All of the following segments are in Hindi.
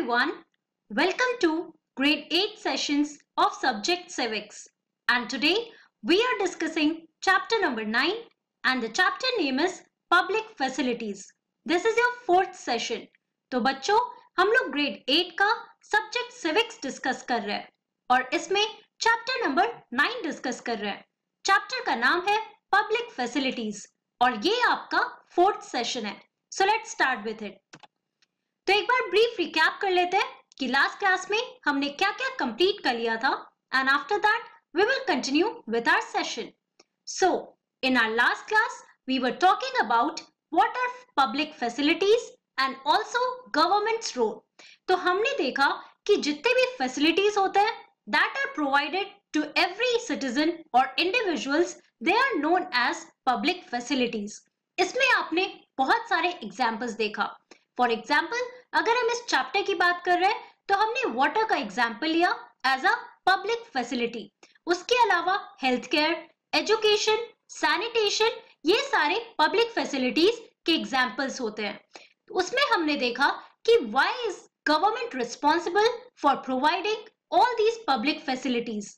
everyone, welcome to grade 8 sessions of subject civics, and today we are discussing chapter number 9 and the chapter name is public facilities. This is your fourth session. तो बच्चों हम लोग grade 8 का subject civics discuss कर रहे हैं और इसमें chapter number 9 discuss कर रहे हैं. Chapter का नाम है public facilities और ये आपका fourth session है. So let's start with it. तो एक बार ब्रीफ रिकैप कर लेते हैं कि लास्ट क्लास में हमने क्या क्या कंप्लीट कर लिया था and after that we will continue with our session. So in our last class we were talking about what are public facilities and also government's role. तो हमने देखा कि जितने भी फैसिलिटीज होते हैं that are provided to every citizen और individuals, they are known as public facilities. इसमें आपने बहुत सारे एग्जाम्पल्स देखा. फॉर एग्जाम्पल अगर हम इस चैप्टर की बात कर रहे हैं तो हमने वाटर का एग्जाम्पल लिया एज अ पब्लिक फैसिलिटी. उसके अलावा हेल्थ केयर, एजुकेशन, सैनिटेशन, ये सारे पब्लिक फैसिलिटीज के एग्जाम्पल्स होते हैं. उसमें हमने देखा कि why is government responsible for providing all these public facilities.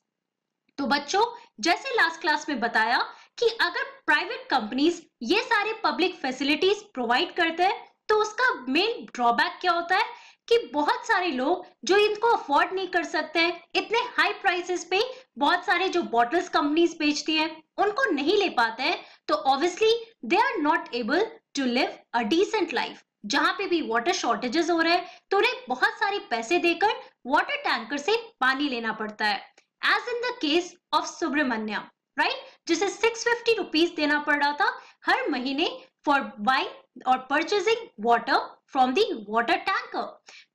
तो बच्चों जैसे लास्ट क्लास में बताया कि अगर प्राइवेट कंपनीज ये सारे पब्लिक फैसिलिटीज प्रोवाइड करते हैं तो उसका मेन ड्रॉबैक क्या होता है कि बहुत सारे लोग जो इनको अफोर्ड नहीं कर सकते हैं, इतने हाई प्राइसेस पे बहुत सारे जो बॉटल्स कंपनीज बेचती हैं उनको नहीं ले पाते हैं, तो obviously they are not able to live a decent life. जहां पे भी वाटर शॉर्टेजेस हो रहे हैं तो उन्हें बहुत सारे पैसे देकर वाटर टैंकर से पानी लेना पड़ता है. As in the case of Subramaniam, right, जिसे 650 रुपीज देना पड़ रहा था हर महीने फॉर बाइंग और purchasing water from the water tanker.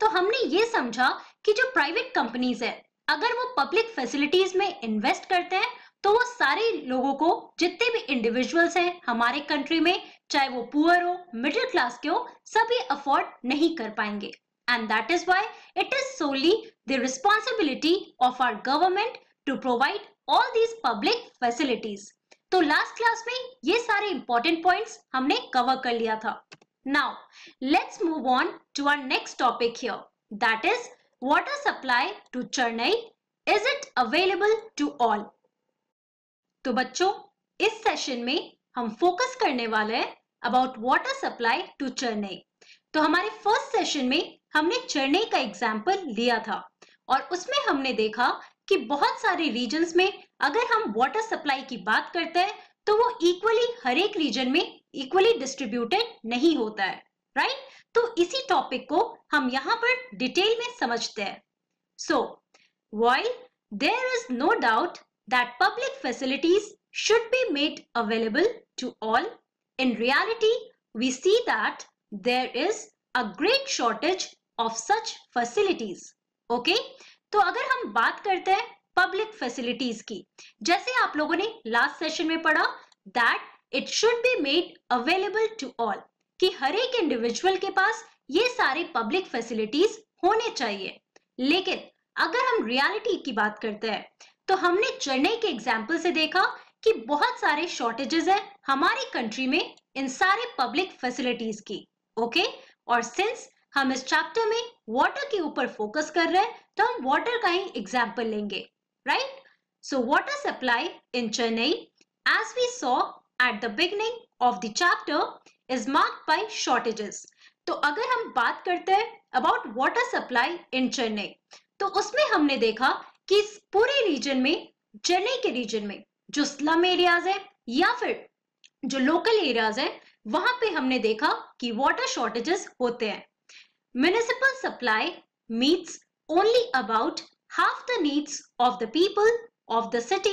तो हमने ये समझा कि जो प्राइवेट कंपनीज है अगर वो पब्लिक फैसिलिटीज में इन्वेस्ट करते हैं तो वो सारे लोगों को, जितने भी इंडिविजुअल्स हैं हमारे कंट्री में, चाहे वो पुअर हो, मिडिल क्लास के हो, सभी अफोर्ड नहीं कर पाएंगे. And that is why it is solely the responsibility of our government to provide all these public facilities. तो लास्ट क्लास में ये सारे इंपॉर्टेंट पॉइंट्स हमने कवर कर लिया था. Now let's move on to our next topic here, that is water supply to Chennai. Is it available to all? तो बच्चों इस सेशन में हम फोकस करने वाले हैं about water supply to Chennai. तो हमारे फर्स्ट सेशन में हमने चेन्नई का एग्जाम्पल लिया था और उसमें हमने देखा कि बहुत सारे रीजन्स में अगर हम वाटर सप्लाई की बात करते हैं तो वो इक्वली हर एक रीजन में इक्वली डिस्ट्रीब्यूटेड नहीं होता है, राइट. तो इसी टॉपिक को हम यहाँ पर डिटेल में समझते हैं. So while there is no doubt that public facilities should be made available to all, in reality we see that there is a great shortage of such facilities. Okay, तो अगर हम बात करते हैं पब्लिक फैसिलिटीज की, जैसे आप लोगों ने लास्ट सेशन में पढ़ा that it should be made available to all, कि हर एक इंडिविजुअल के पास ये सारे पब्लिक फैसिलिटीज होने चाहिए. लेकिन अगर हम रियलिटी की बात करते हैं तो हमने चेन्नई के एग्जाम्पल से देखा कि बहुत सारे शॉर्टेजेस है हमारी कंट्री में इन सारे पब्लिक फैसिलिटीज की. ओके, और सिंस हम इस चैप्टर में वाटर के ऊपर फोकस कर रहे हैं तो हम वाटर का ही एग्जाम्पल लेंगे, right. So water supply in Chennai as we saw at the beginning of the chapter is marked by shortages. तो अगर हम बात करते हैं about water supply in Chennai तो उसमें हमने देखा कि इस पूरे रीजन में, चेन्नई के रीजन में जो स्लम एरियाज है या फिर जो लोकल एरियाज है वहां पे हमने देखा कि वाटर शॉर्टेजेस होते हैं. Municipal supply meets only about half the needs of the people of the city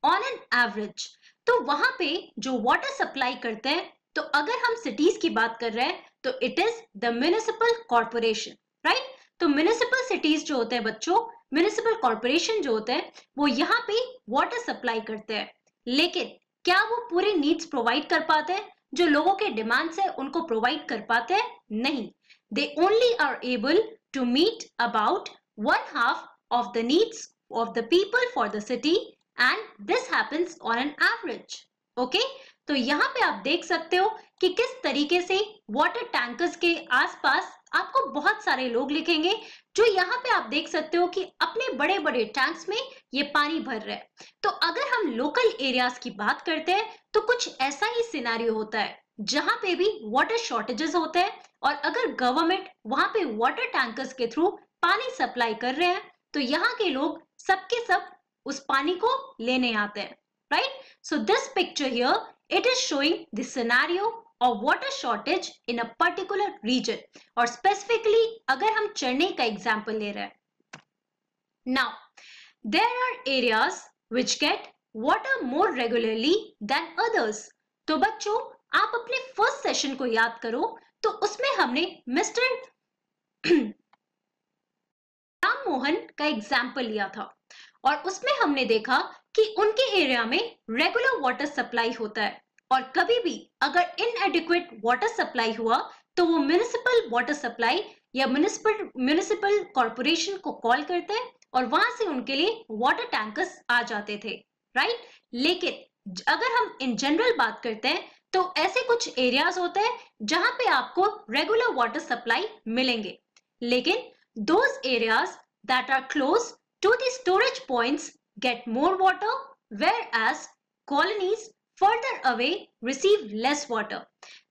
on an average. तो वहां पे जो वाटर सप्लाई करते हैं, तो अगर हम सिटीज की बात कर रहे हैं तो it is the municipal corporation, right. तो म्युनिसिपल सिटीज जो होते हैं बच्चों, म्युनिसिपल कॉर्पोरेशन जो होते हैं वो यहाँ पे वाटर सप्लाई करते हैं. लेकिन क्या वो पूरे नीड्स प्रोवाइड कर पाते हैं? जो लोगों के डिमांड्स है उनको प्रोवाइड कर पाते हैं? नहीं. They only are able to meet about 1/2 of the needs of the people for the city and this happens on an average. Okay? तो यहाँ पे आप देख सकते हो कि किस तरीके से वाटर टैंकर्स के आसपास आपको बहुत सारे लोग लिखेंगे जो यहाँ पे आप देख सकते हो कि अपने बड़े बड़े टैंक्स में ये पानी भर रहे हैं। तो अगर हम लोकल एरियाज की बात करते हैं तो कुछ ऐसा ही सिनेरियो होता है जहाँ पे भी वाटर शॉर्टेजेस होते हैं और अगर गवर्नमेंट वहाँ पे वाटर टैंकर्स के थ्रू पानी सप्लाई कर रहे हैं तो यहाँ के लोग सबके सब उस पानी को लेने आते हैं, right? So this picture here it is showing the scenario of water shortage in a particular region और specifically अगर हम चेन्नई का एग्जाम्पल ले रहे हैं। Now, there are areas which get water more regularly than others. तो बच्चों आप अपने फर्स्ट सेशन को याद करो तो उसमें हमने मिस्टर राम मोहन का एग्जाम्पल लिया था और उसमें हमने देखा कि उनके एरिया में रेगुलर वाटर सप्लाई होता है और कभी भी अगर इनएडिक्वेट वाटर सप्लाई हुआ तो वो म्युनिसिपल वाटर सप्लाई या म्युनिसिपल कॉर्पोरेशन को कॉल करते हैं और वहां से उनके लिए वाटर टैंकर्स आ जाते थे, राइट? लेकिन अगर हम इन जनरल बात करते हैं तो ऐसे कुछ एरियाज होते हैं जहां पे आपको रेगुलर वाटर सप्लाई मिलेंगे, लेकिन those areas that are close to the storage points get more water, whereas colonies further away receive less water.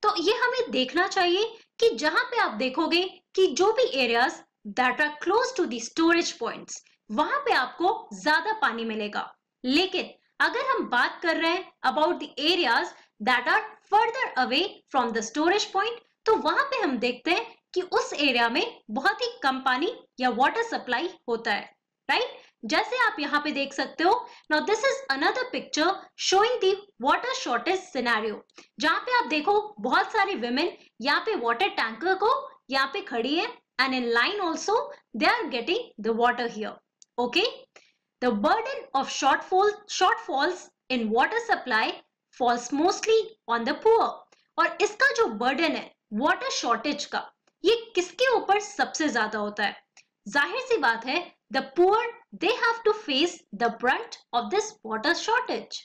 तो ये हमें देखना चाहिए कि जहां पे आप देखोगे कि जो भी areas that are close to the storage points वहां पे आपको ज्यादा पानी मिलेगा, लेकिन अगर हम बात कर रहे हैं about the areas that are further away from the storage point तो वहां पे हम देखते हैं कि उस एरिया में बहुत ही कम पानी या वाटर सप्लाई होता है, राइट? जैसे आप यहाँ पे देख सकते हो। Now this is another picture showing the water shortage scenario, जहाँ पे आप देखो बहुत सारे विमेन यहाँ पे वाटर टैंकर को यहाँ पे खड़ी है and in line also they are getting the water here, okay? The burden of shortfalls in water supply falls mostly on the poor. और इसका जो बर्डन है वाटर शॉर्टेज का ये किसके ऊपर सबसे ज्यादा होता है? जाहिर सी बात है the poor they have to face the brunt of this water shortage.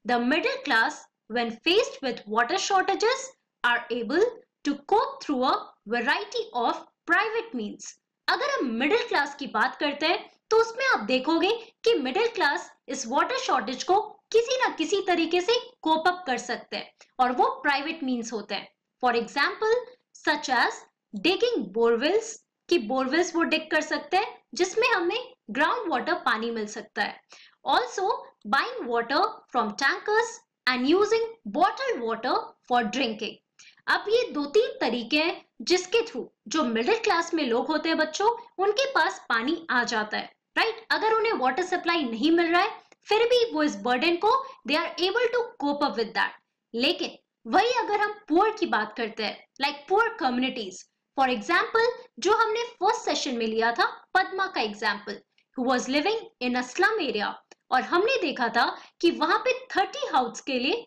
The middle class when faced with water shortages are able to cope through a variety of private means. अगर हम मिडिल क्लास की बात करते हैं तो उसमें आप देखोगे कि मिडिल क्लास इस वाटर शॉर्टेज को किसी ना किसी तरीके से कोप अप कर सकते हैं और वो प्राइवेट मीन्स होते हैं। For example such as digging borewells, कि बोरवेल्स वो डिग कर सकते हैं जिसमें हमें ग्राउंड वाटर पानी मिल सकता है। Also buying water from tankers and using bottled water for drinking. अब ये दो तीन तरीके हैं जिसके थ्रू जो मिडिल क्लास में लोग होते हैं बच्चों उनके पास पानी आ जाता है, राइट? अगर उन्हें वाटर सप्लाई नहीं मिल रहा है फिर भी वो इस बर्डन को they are able to cope up with that. लेकिन वही अगर हम पुअर की बात करते हैं, like poor communities, for example जो हमने फर्स्ट सेशन में लिया था पद्मा का example, who was living in a slum area, और हमने देखा था कि वहां पे 30 हाउस के लिए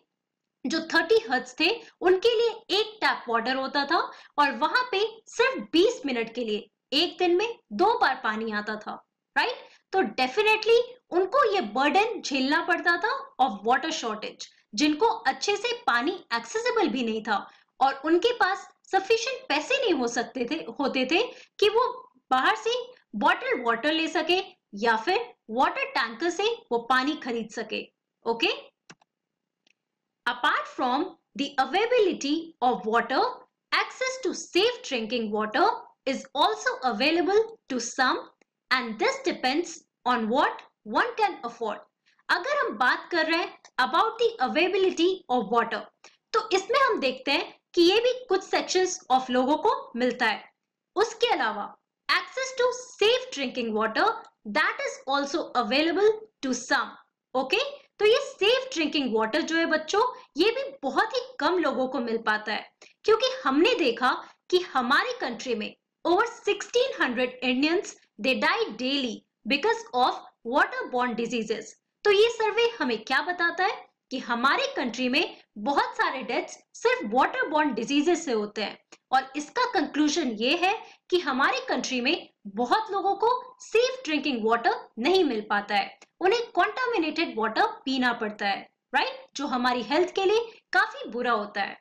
जो 30 हट्स थे उनके लिए एक टैप वाटर होता था और वहां पे सिर्फ 20 मिनट के लिए एक दिन में 2 बार पानी आता था, राइट? तो डेफिनेटली उनको ये बर्डन झेलना पड़ता था ऑफ वाटर शॉर्टेज, जिनको अच्छे से पानी एक्सेसिबल भी नहीं था और उनके पास सफिशिएंट पैसे नहीं होते थे कि वो बाहर से बॉटल वाटर ले सके या फिर वाटर टैंकर से वो पानी खरीद सके, okay? Apart from the availability of water, access to safe drinking water is also available to some and this depends on what one can afford. अगर हम बात कर रहे हैं about the availability of water, तो इसमें हम देखते हैं कि ये भी कुछ सेक्शंस ऑफ लोगों को मिलता है। उसके अलावा access to safe drinking water that is also available to some, okay? तो ये सेफ ड्रिंकिंग वाटर जो है बच्चों ये भी बहुत ही कम लोगों को मिल पाता है, क्योंकि हमने देखा कि हमारी कंट्री में over 1600 Indians they die daily because of water borne diseases. तो ये सर्वे हमें क्या बताता है कि हमारे कंट्री में बहुत सारे डेथ्स सिर्फ वाटर बॉर्न डिजीजेस से होते हैं और इसका कंक्लूजन ये है कि हमारे कंट्री में बहुत लोगों को सेफ ड्रिंकिंग वाटर नहीं मिल पाता है, उन्हें कॉन्टामिनेटेड वाटर पीना पड़ता है, राइट, जो हमारी हेल्थ के लिए काफी बुरा होता है।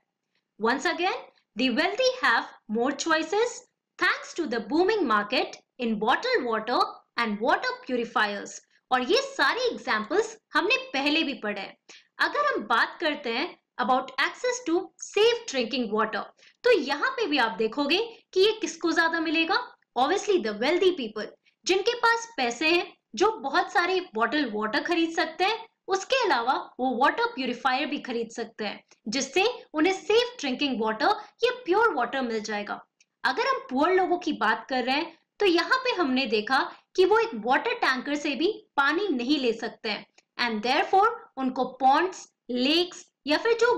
Once again, the wealthy have more choices thanks to the booming market in bottled water and water purifiers. और ये सारे एग्जाम्पल्स हमने पहले भी पढ़े हैं। अगर हम बात करते हैं about access to safe drinking water, तो यहाँ पे भी आप देखोगे कि ये किसको ज्यादा मिलेगा? ऑब्वियसली द वेल्दी पीपल, जिनके पास पैसे हैं, जो बहुत सारे बॉटल वाटर खरीद सकते हैं, उसके अलावा वो वाटर प्यूरिफायर भी खरीद सकते हैं, जिससे उन्हें सेफ ड्रिंकिंग वाटर या प्योर वाटर मिल जाएगा। अगर हम पुअर लोगों की बात कर रहे हैं, तो यहाँ पे हमने देखा कि वो एक वाटर टैंकर से भी पानी नहीं ले सकते हैं, एंड देयरफॉर उनको पॉन्ड्स, लेक्स या फिर जो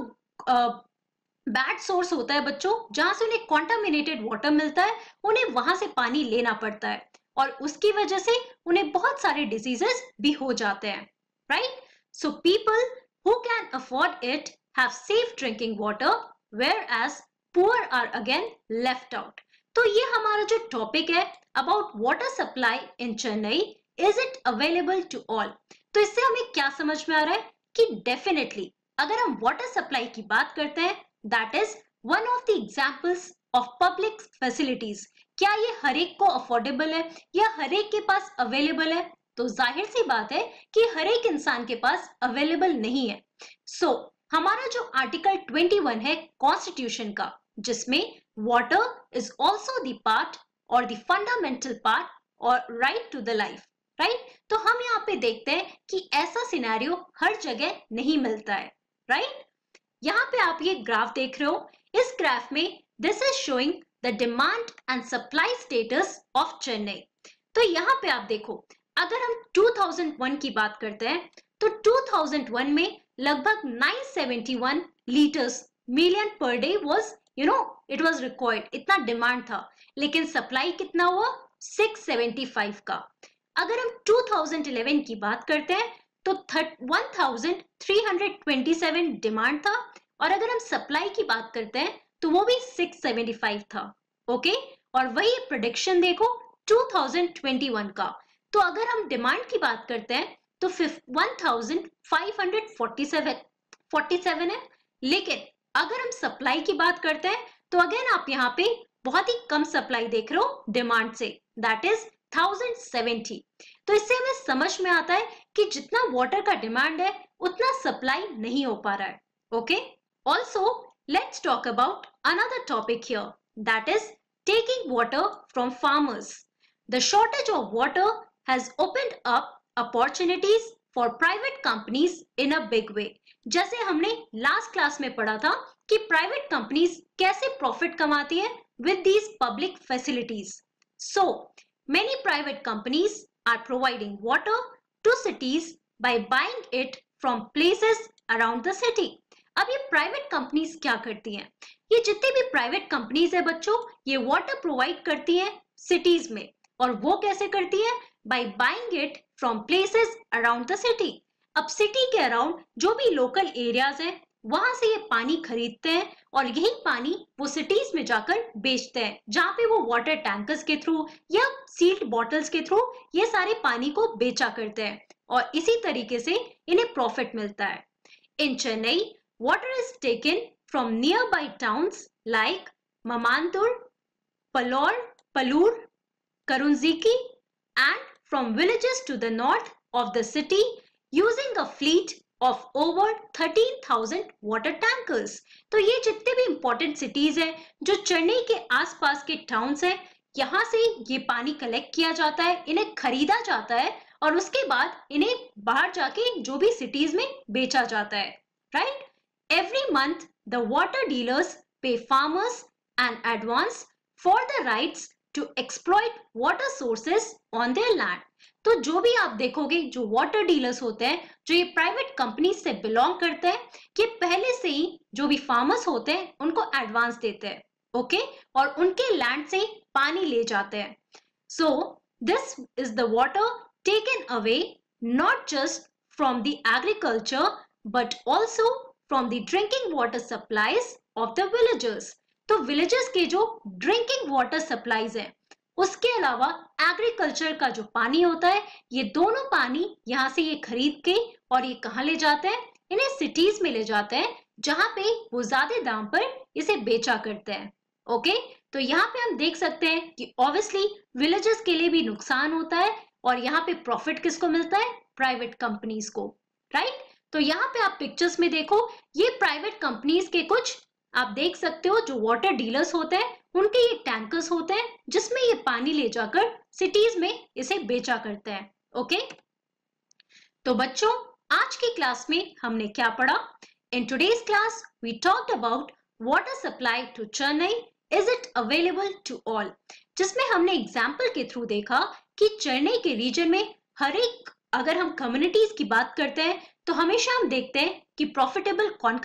बैड सोर्स होता है बच्चों, जहां से उन्हें कॉन्टामिनेटेड वाटर मिलता है, उन्हें वहां से पानी लेना पड़ता है, और उसकी वजह से उन्हें बहुत सारे डिजीजेस भी हो जाते हैं, right? So people who can afford it have safe drinking water, whereas poor are again left out. तो ये हमारा जो टॉपिक है about water supply in Chennai, is it available to all? तो इससे हमें क्या समझ में आ रहा है कि definitely अगर हम water supply की बात करते हैं, that is one of the examples of public facilities. क्या ये हर एक को अफोर्डेबल है या हर एक के पास अवेलेबल है? तो जाहिर सी बात है कि हर एक इंसान के पास अवेलेबल नहीं है। सो हमारा जो आर्टिकल 21 है कॉन्स्टिट्यूशन का, जिसमें water is also the part और द फंडामेंटल पार्ट और right to the life, right? तो हम यहाँ पे देखते हैं कि ऐसा सिनेरियो हर जगह नहीं मिलता है, राइट? यहाँ पे आप ये ग्राफ देख रहे हो। इस ग्राफ में this is showing the demand and supply status of Chennai. तो यहाँ पे आप देखो, अगर हम 2001 की बात करते हैं, तो 2001 में लगभग 971 litres million per day was it was required, इतना डिमांड था, लेकिन सप्लाई कितना हुआ? 675 का। अगर हम 2011 की बात करते हैं, तो 1327 डिमांड था, और अगर हम सप्लाई की बात करते हैं तो वो भी 675 था, ओके? और वही प्रेडिक्शन देखो 2021 का। तो अगर हम डिमांड की बात करते हैं तो 1547 है, लेकिन अगर हम सप्लाई की बात करते हैं तो अगेन आप यहाँ पे बहुत ही कम सप्लाई देख रहे हो डिमांड से, दैट इज 1070। तो इससे हमें समझ में आता है कि जितना वाटर का डिमांड है उतना सप्लाई नहीं हो पा रहा है, okay? Also let's talk about another topic here, that is taking water from farmers. The shortage of water has opened up opportunities for private companies in a big way. जैसे हमने लास्ट क्लास में पढ़ा था कि प्राइवेट कंपनीज कैसे प्रॉफिट कमाती है with these public facilities. So many private companies are providing water to cities by buying it from places around the city. अब ये प्राइवेट कंपनीज क्या करती हैं? ये जितनी भी प्राइवेट कंपनीज है बच्चों, ये वाटर प्रोवाइड करती हैं सिटीज में, और वो कैसे करती है? by buying it from places around the city. अब सिटी के अराउंड जो भी लोकल एरियाज हैं, वहां से ये पानी खरीदते हैं, और यही पानी वो सिटीज में जाकर बेचते हैं, जहां पे वो वाटर टैंकर्स के थ्रू या सील्ड बॉटल्स के थ्रू ये सारे पानी को बेचा करते हैं, और इसी तरीके से इन्हें प्रॉफिट मिलता है। In Chennai, water is taken from nearby towns like Mamandur, Palur, Karunjiki, and from villages to the north of the city using a fleet of over 13,000 water tankers. तो ये जितने भी इंपॉर्टेंट सिटीज हैं जो चेन्नई के आसपास के टाउन्स हैं, यहाँ से ये पानी कलेक्ट किया जाता है, इन्हें खरीदा जाता है, और उसके बाद इन्हें बाहर जाके जो भी सिटीज में बेचा जाता है, right? Every month the water dealers pay farmers an advance for the rights to exploit water sources on their land. तो जो भी आप देखोगे, जो वाटर डीलर्स होते हैं, जो ये प्राइवेट कंपनी से बिलोंग करते हैं, कि पहले से ही जो भी फार्मर्स होते हैं उनको एडवांस देते हैं, ओके? और उनके लैंड से पानी ले जाते हैं। So this is the water taken away not just from the agriculture but also from the drinking water supplies of the villagers. तो विलेजेस के जो ड्रिंकिंग वाटर सप्लाईज हैं, उसके अलावा एग्रीकल्चर का जो पानी होता है, ये दोनों पानी यहाँ से ये खरीद के और ये कहाँ ले जाते हैं? इन्हें सिटीज में ले जाते हैं जहां पे वो ज्यादा दाम पर इसे बेचा करते हैं। ओके, तो यहाँ पे हम देख सकते हैं कि ऑब्वियसली विलेजेस के लिए भी नुकसान होता है और यहाँ पे प्रॉफिट किसको मिलता है? प्राइवेट कंपनीज को, राइट? तो यहाँ पे आप पिक्चर्स में देखो, ये प्राइवेट कंपनीज के कुछ आप देख सकते हो जो वाटर डीलर्स होते हैं, उनके ये टैंकर्स होते हैं जिसमें ये पानी ले जाकर सिटीज में इसे बेचा करते हैं। ओके, तो बच्चों आज की क्लास में हमने क्या पढ़ा? In today's class we talked about water supply to Chennai, is it available to all, जिसमें हमने एग्जाम्पल के थ्रू देखा कि चेन्नई के रीजन में हर एक, अगर हम कम्युनिटीज की बात करते हैं तो हमेशा हम देखते हैं कि प्रॉफिटेबल कौन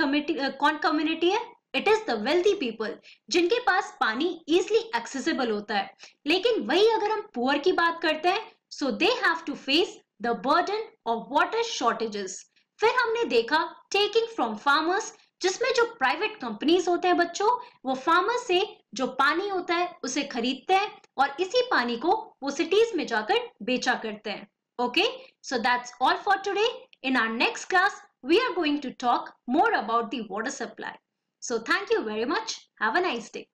कम्युनिटी है? It is the wealthy people, जिनके पास पानी इजिली एक्सेसिबल होता है। लेकिन वही अगर हम पुअर की बात करते हैं, so they have to face the burden of water shortages. फिर हमने देखा टेकिंग फ्रॉम फार्मर्स, जिसमें जो प्राइवेट कंपनीज होते हैं बच्चों, वो फार्मर्स से जो पानी होता है उसे खरीदते हैं और इसी पानी को वो सिटीज में जाकर बेचा करते हैं। Okay, so that's all for today. In our next class, we are going to talk more about the water supply. So thank you very much. Have a nice day.